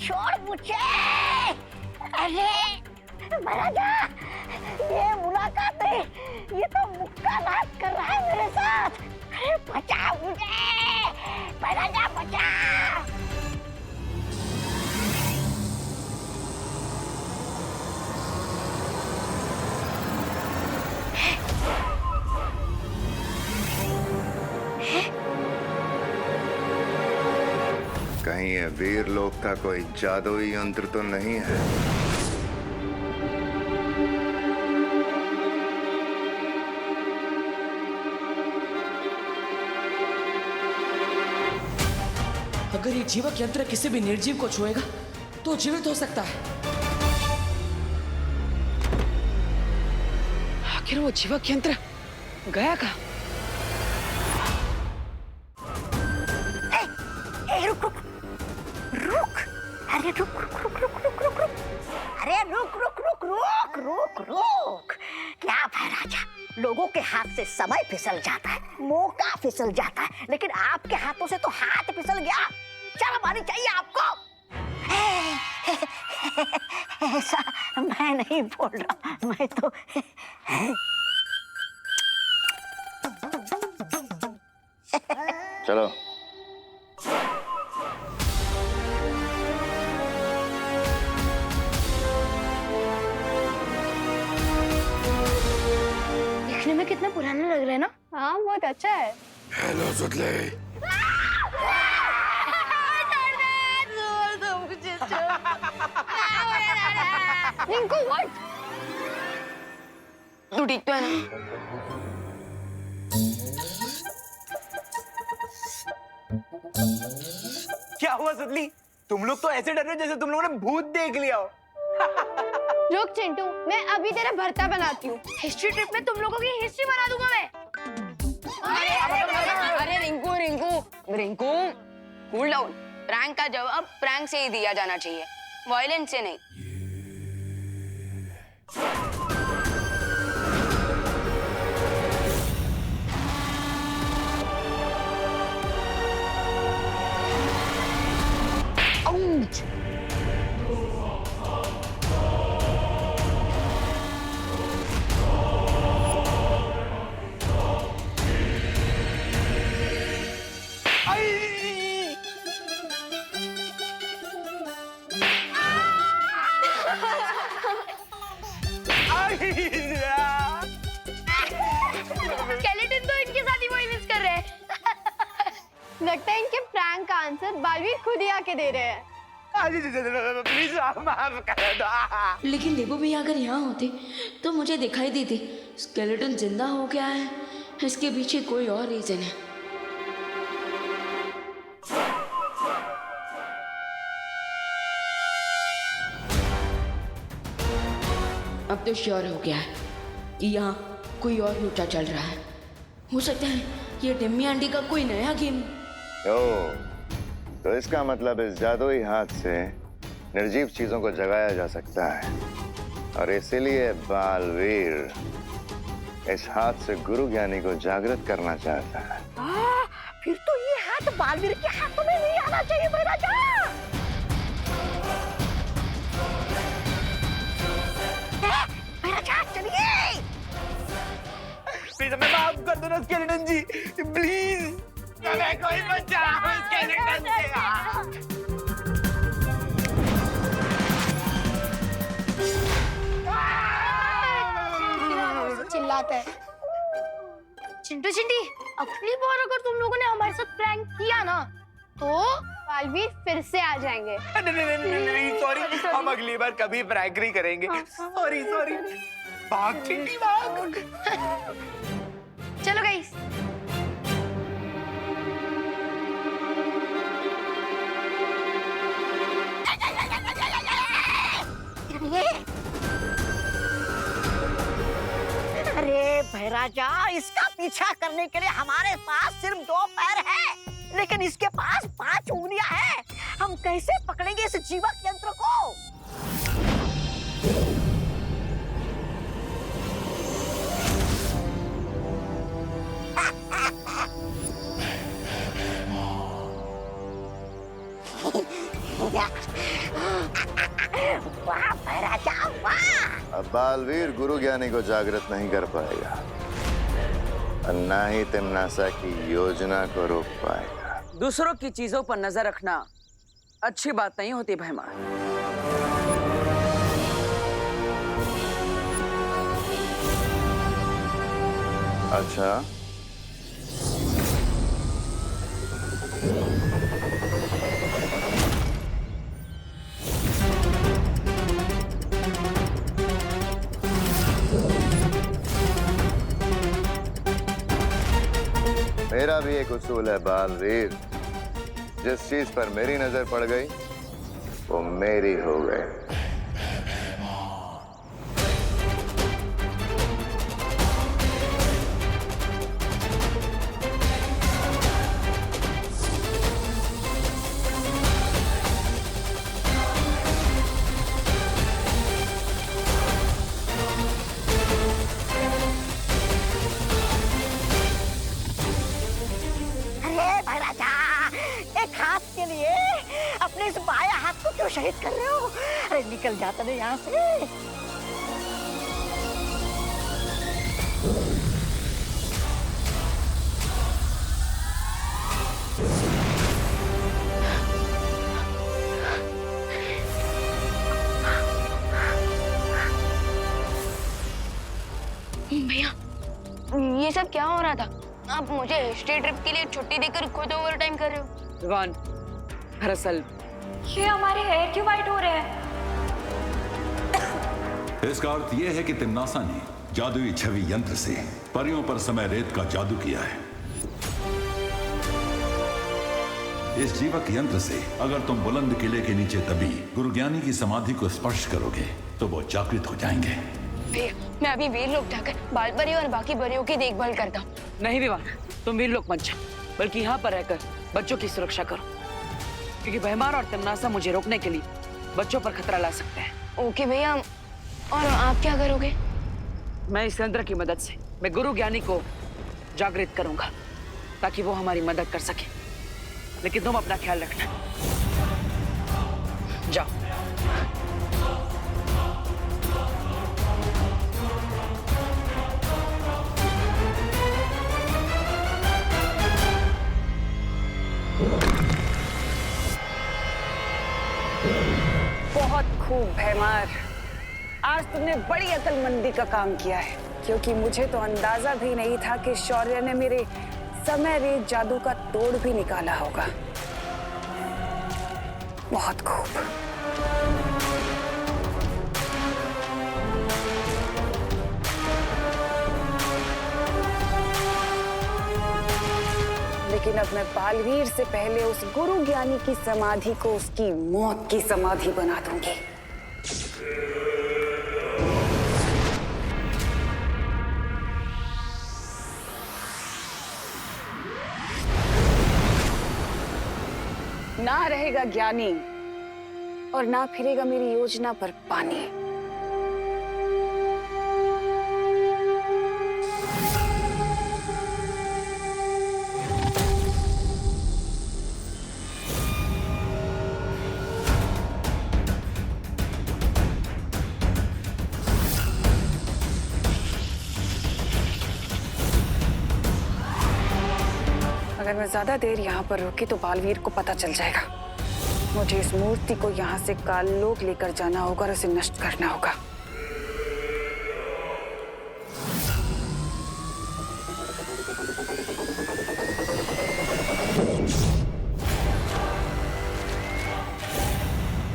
छोड़ मुझे। अरे महाराजा, ये मुलाकात है, ये तो मुक्का नाच कर रहा है मेरे साथ। अरे बचा मुझे महाराजा, बचा। कहीं ये वीर लोक का कोई जादुई यंत्र तो नहीं है? अगर ये जीवक यंत्र किसी भी निर्जीव को छुएगा तो जीवित हो सकता है। आखिर वो जीवक यंत्र गया कहाँ? रुक रुक रुक, अरे रुक रुक रुक रुक रुक रुक रुक, अरे रुक रुक रुक रुक रुक रुक। क्या महाराजा, लोगों के हाथ से समय फिसल जाता है, मौका फिसल जाता है, लेकिन आपके हाथों से तो हाथ फिसल गया। शर्म आनी चाहिए आपको। ऐसा मैं नहीं बोल रहा, मैं तो चलो। देखने में कितना पुराना लग रहा है ना? हाँ बहुत अच्छा है। हेलो सुतले। रिंकू व्हाट? तू ठीक तो है ना? क्या हुआ सुतली? तुम लोग तो ऐसे डर रहे हो जैसे तुम लोगों ने भूत देख लिया हो। रुक चिंटू, मैं अभी तेरा भरता बनाती हूँ। हिस्ट्री ट्रिप में तुम लोगों की हिस्ट्री बना दूंगा मैं। अरे Rinku Rinku Rinku cool down. Prank का जवाब प्रैंक से ही दिया जाना चाहिए, वायलेंस से नहीं। स्केलेटन तो इनके साथ ही वायलेंस कर रहे हैं। लगता है इनके प्रैंक का आंसर बालवीर खुद ही आके दे रहे हैं। प्लीज माफ कर दो। लेकिन देवू भैया अगर यहाँ होते तो मुझे दिखाई देती स्केलेटन जिंदा हो गया है, इसके पीछे कोई और रीजन है। अब तो श्योर हो गया है कि यहाँ कोई और लूटा चल रहा है। हो सकता है ये टिम्मी आंटी का कोई नया गेम। तो इसका मतलब इस जादुई हाथ से निर्जीव चीजों को जगाया जा सकता है, और इसीलिए बालवीर इस हाथ से गुरु ज्ञानी को जागृत करना चाहता है। फिर तो ये हाथ बालवीर के हाथों में नहीं आना चाहिए महाराजा। महाराजा चलिए। प्लीज हमें माफ कर दो ना स्केलेटन जी, प्लीज हमें कोई बचाओ स्केलेटन से। चिल्लाता है। चिंटू चिंटी, अगली बार अगर तुम लोगों ने हमारे साथ प्रैंक किया ना तो बालवीर फिर से आ जाएंगे। नहीं सॉरी, हम अगली बार कभी प्रैंक नहीं करेंगे। Sorry sorry. भाग चिंटी भाग। चलो गाइस। अरे महाराजा, इसका पीछा करने के लिए हमारे पास सिर्फ 2 पैर है, लेकिन इसके पास 5 उंगलियां हैं। हम कैसे पकड़ेंगे इस जीवक यंत्र को? वाह महाराजा वाह। अब बालवीर गुरु ज्ञानी को जागृत नहीं कर पाएगा और ना ही तिम्नासा की योजना को रोक पाएगा। दूसरों की चीजों पर नजर रखना अच्छी बात नहीं होती भैमा। अच्छा, मेरा भी एक उसूल है बालवीर, जिस चीज पर मेरी नजर पड़ गई वो मेरी हो गई। अरे महाराजा, एक हाथ के लिए अपने इस बाया हाथ को क्यों शहीद कर रहे हो? अरे निकल जाता नहीं यहाँ से। भैया ये सब क्या हो रहा था? आप मुझे हिस्ट्री ट्रिप के लिए छुट्टी देकर खुद ओवर टाइम कर रहे हो। विवान, दरअसल ये हमारे हेयर क्यों वाइट हो रहे हैं? इसका अर्थ यह है कि तिम्नासा ने जादुई छवि यंत्र से परियों पर समय रेत का जादू किया है। इस जीवक यंत्र से अगर तुम बुलंद किले के नीचे दबी गुरु ज्ञानी की समाधि को स्पर्श करोगे तो वो जागृत हो जाएंगे। भैया मैं अभी वीर लोग जाकर बाल परी और बाकी परियों की देखभाल करता हूँ। नहीं विवान, तुम वीर लोग मत जाओ, बल्कि यहाँ पर रहकर बच्चों की सुरक्षा करो, क्योंकि भैमार और तिम्नासा मुझे रोकने के लिए बच्चों पर खतरा ला सकते हैं। ओके भैया, और आप क्या करोगे? मैं इस यंत्र की मदद से मैं गुरु ज्ञानी को जागृत करूंगा ताकि वो हमारी मदद कर सके, लेकिन तुम अपना ख्याल रखना। जाओ। बहुत खूब भैमार, आज तुमने बड़ी अक्लमंदी का काम किया है, क्योंकि मुझे तो अंदाजा भी नहीं था कि शौर्य ने मेरे समय रेत जादू का तोड़ भी निकाला होगा। बहुत खूब। लेकिन अब मैं बालवीर से पहले उस गुरु ज्ञानी की समाधि को उसकी मौत की समाधि बना दूंगी। ना रहेगा ज्ञानी और ना फिरेगा मेरी योजना पर पानी। अगर मैं ज्यादा देर यहाँ पर रुकी तो बालवीर को पता चल जाएगा। मुझे इस मूर्ति को यहाँ से काललोक लेकर जाना होगा और उसे नष्ट करना होगा।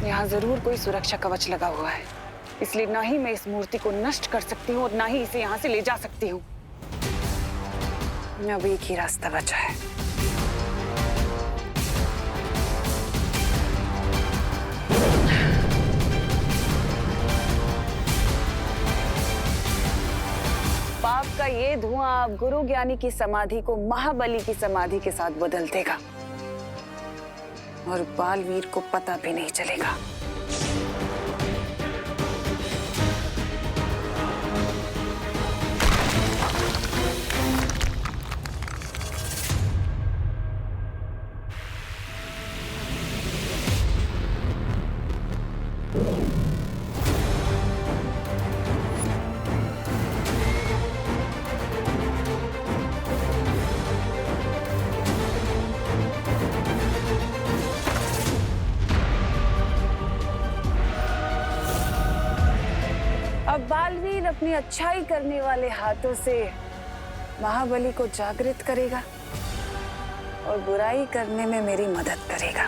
यहाँ जरूर कोई सुरक्षा कवच लगा हुआ है, इसलिए ना ही मैं इस मूर्ति को नष्ट कर सकती हूँ और ना ही इसे यहाँ से ले जा सकती हूँ। अब एक ही रास्ता बचा है। पाप का ये धुआं अब गुरु ज्ञानी की समाधि को महाबली की समाधि के साथ बदल देगा और बालवीर को पता भी नहीं चलेगा। बालवीर अपनी अच्छाई करने वाले हाथों से महाबली को जागृत करेगा और बुराई करने में मेरी मदद करेगा।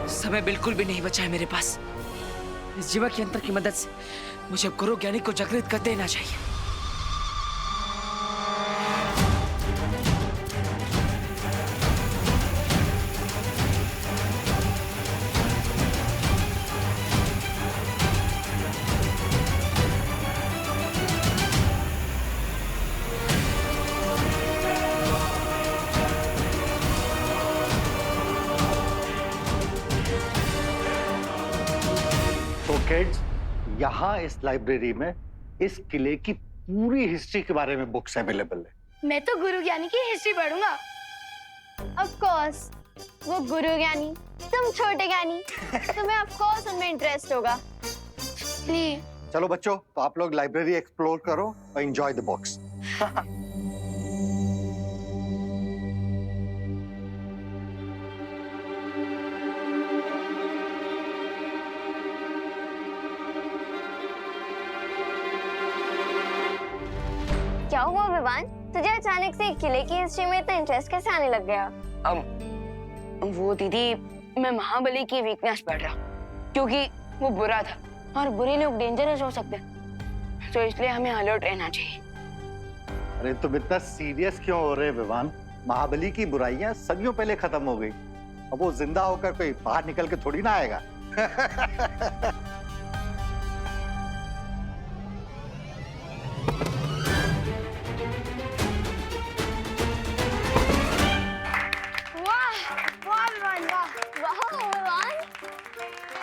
समय बिल्कुल भी नहीं बचा है मेरे पास। इस जीवक यंत्र की मदद से मुझे गुरु ज्ञानी को जागृत कर देना चाहिए। किड्स, यहाँ इस लाइब्रेरी में इस किले की पूरी हिस्ट्री के बारे में बुक्स अवेलेबल है। मैं तो गुरु ज्ञानी की हिस्ट्री पढ़ूंगा। ऑफ कोर्स, वो गुरु ज्ञानी, तुम छोटे ज्ञानी, तुम्हें ऑफ कोर्स उनमें इंटरेस्ट होगा। प्लीज। चलो बच्चों, तो आप लोग लाइब्रेरी एक्सप्लोर करो और एंजॉय द बुक्स। क्या हुआ विवान? तुझे अचानक से किले की हिस्ट्री में इतना इंटरेस्ट कैसे आने लग गया? वो दीदी, मैं महाबली की वीकनेस पढ़ रहा क्योंकि वो बुरा था और बुरे लोग डेंजरस हो सकते हैं, तो इसलिए हमें अलर्ट रहना चाहिए। अरे तुम इतना सीरियस क्यों हो रहे विवान? महाबली की बुराइयां सदियों पहले खत्म हो गई। अब वो जिंदा होकर कोई बाहर निकल के थोड़ी ना आएगा।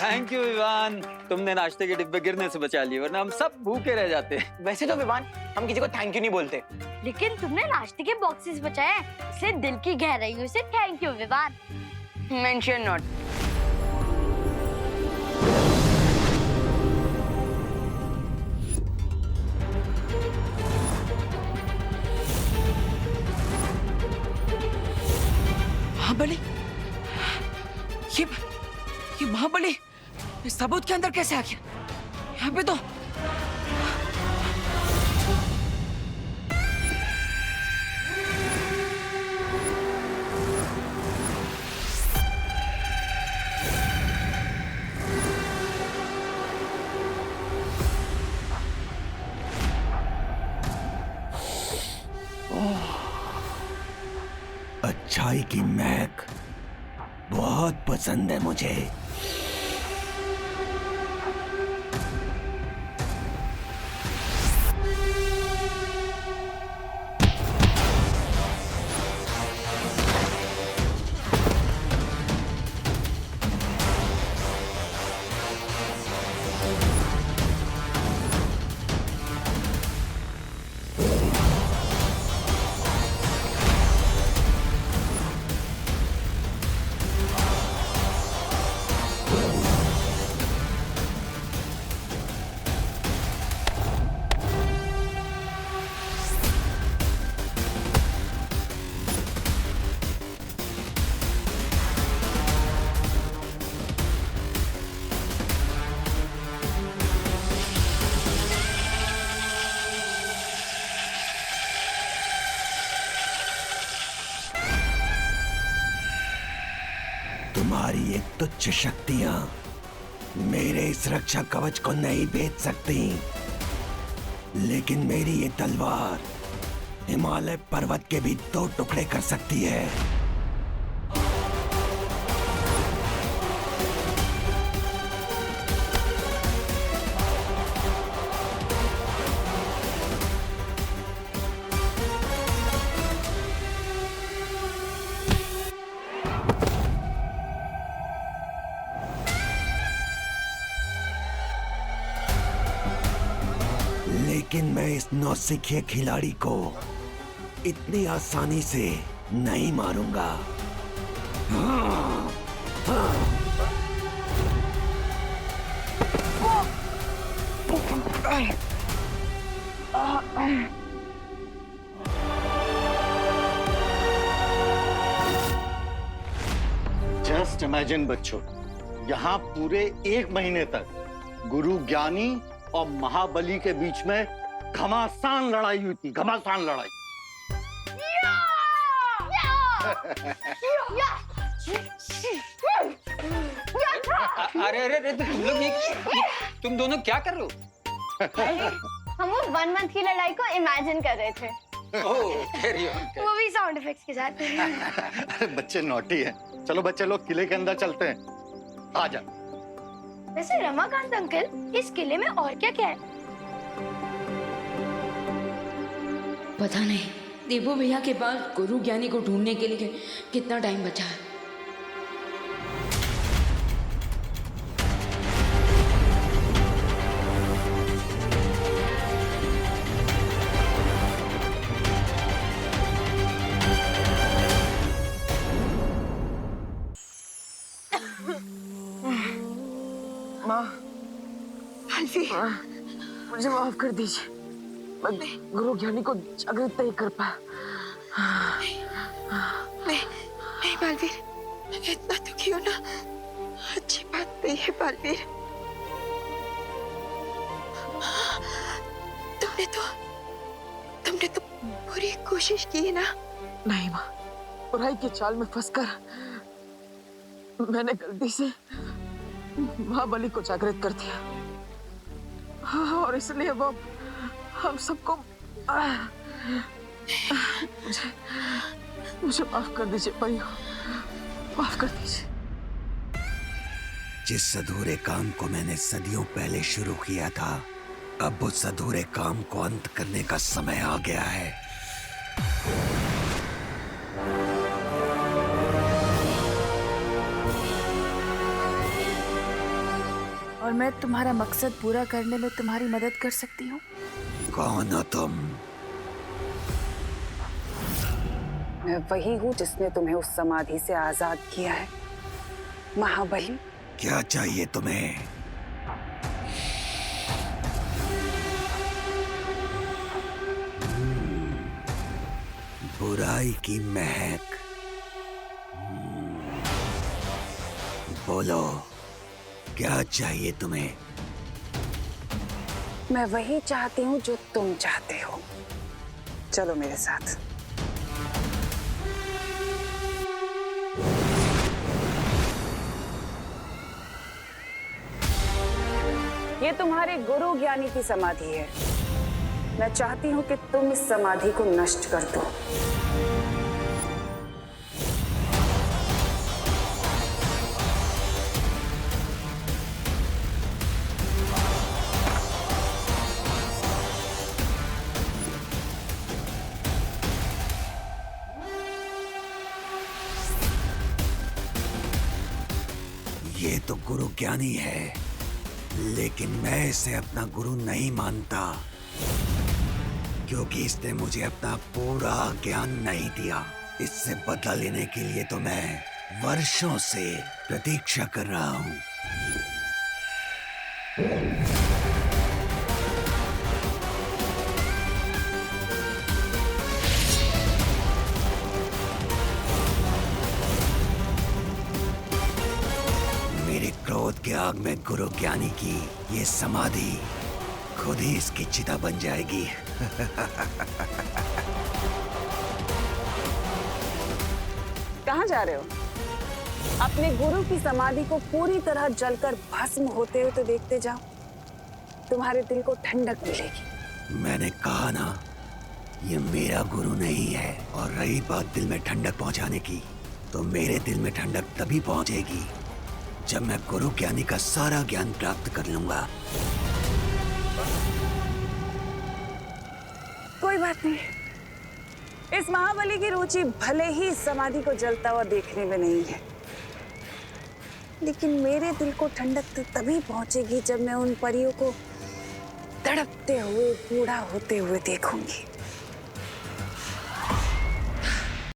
थैंक यू विवान, तुमने नाश्ते के डिब्बे गिरने से बचा लिए, वरना हम सब भूखे रह जाते। वैसे तो विवान, हम किसी को थैंक यू नहीं बोलते, लेकिन तुमने नाश्ते के बॉक्सेस बचाए, इसलिए दिल की गहराइयों से thank you Vivaan. Mention not. Mahabali, ये महाबली इस सबूत के अंदर कैसे आ गया? यहाँ पे तो अच्छाई की महक बहुत पसंद है मुझे। तुम्हारी ये तुच्छ शक्तियां मेरे इस रक्षा कवच को नहीं भेद सकती, लेकिन मेरी ये तलवार हिमालय पर्वत के भी 2 टुकड़े कर सकती है। लेकिन मैं इस नौसिखिए खिलाड़ी को इतनी आसानी से नहीं मारूंगा। इमेजिन बच्चों, यहाँ पूरे 1 महीने तक गुरु ज्ञानी और महाबली के बीच में घमासान लड़ाई हुई थी, घमासान लड़ाई। अरे अरे अरे तुम लोग तुम दोनों क्या कर रहे हो? हम वो 1 मंथ की लड़ाई को इमेजिन कर रहे थे। वो भी साउंड इफेक्ट्स के साथ। अरे बच्चे नॉटी हैं। चलो बच्चे लोग किले के अंदर चलते हैं, आ जा। वैसे रमाकांत अंकल, इस किले में और क्या क्या है? पता नहीं देवो भैया के पास गुरु ज्ञानी को ढूंढने के लिए कितना टाइम बचा है। माँ, मुझे माफ कर दीजिए, मैं गुरु ज्ञानी को जागृत नहीं कर पाया। नहीं बालवीर, इतना दुखी हो ना अच्छी बात नहीं है बालवीर। तुमने तो पूरी कोशिश की है ना। नहीं माँ, बुराई की चाल में फंसकर मैंने गलती से महाबली को जागृत कर दिया, और इसलिए वो हम सबको मुझे माफ कर दीजिए परियों, माफ कर दीजिए। जिस अधूरे काम को मैंने सदियों पहले शुरू किया था, अब उस अधूरे काम को अंत करने का समय आ गया है। और मैं तुम्हारा मकसद पूरा करने में तुम्हारी मदद कर सकती हूँ। कौन हो तुम? मैं वही हूँ जिसने तुम्हें उस समाधि से आजाद किया है, महाबली। क्या चाहिए तुम्हें? बुराई की महक। बोलो, क्या चाहिए तुम्हें? मैं वही चाहती हूँ जो तुम चाहते हो। चलो मेरे साथ। ये तुम्हारे गुरु ज्ञानी की समाधि है। मैं चाहती हूँ कि तुम इस समाधि को नष्ट कर दो। ये तो गुरु ज्ञानी है, लेकिन मैं इसे अपना गुरु नहीं मानता, क्योंकि इसने मुझे अपना पूरा ज्ञान नहीं दिया। इससे बदला लेने के लिए तो मैं वर्षों से प्रतीक्षा कर रहा हूँ। मेरे क्रोध के आग में गुरु ज्ञानी की ये समाधि खुद ही इसकी चिता बन जाएगी। कहाँ जा रहे हो? अपने गुरु की समाधि को पूरी तरह जलकर भस्म होते हुए तो देखते जाओ, तुम्हारे दिल को ठंडक मिलेगी। मैंने कहा ना, ये मेरा गुरु नहीं है। और रही बात दिल में ठंडक पहुंचाने की, तो मेरे दिल में ठंडक तभी पहुंचेगी जब मैं गुरु ज्ञानी का सारा ज्ञान प्राप्त कर लूंगा। कोई बात नहीं, इस महाबली की रुचि भले ही इस समाधि को जलता हुआ देखने में नहीं है, लेकिन मेरे दिल को ठंडक तो तभी पहुंचेगी जब मैं उन परियों को तड़पते हुए बूढ़ा होते हुए देखूंगी।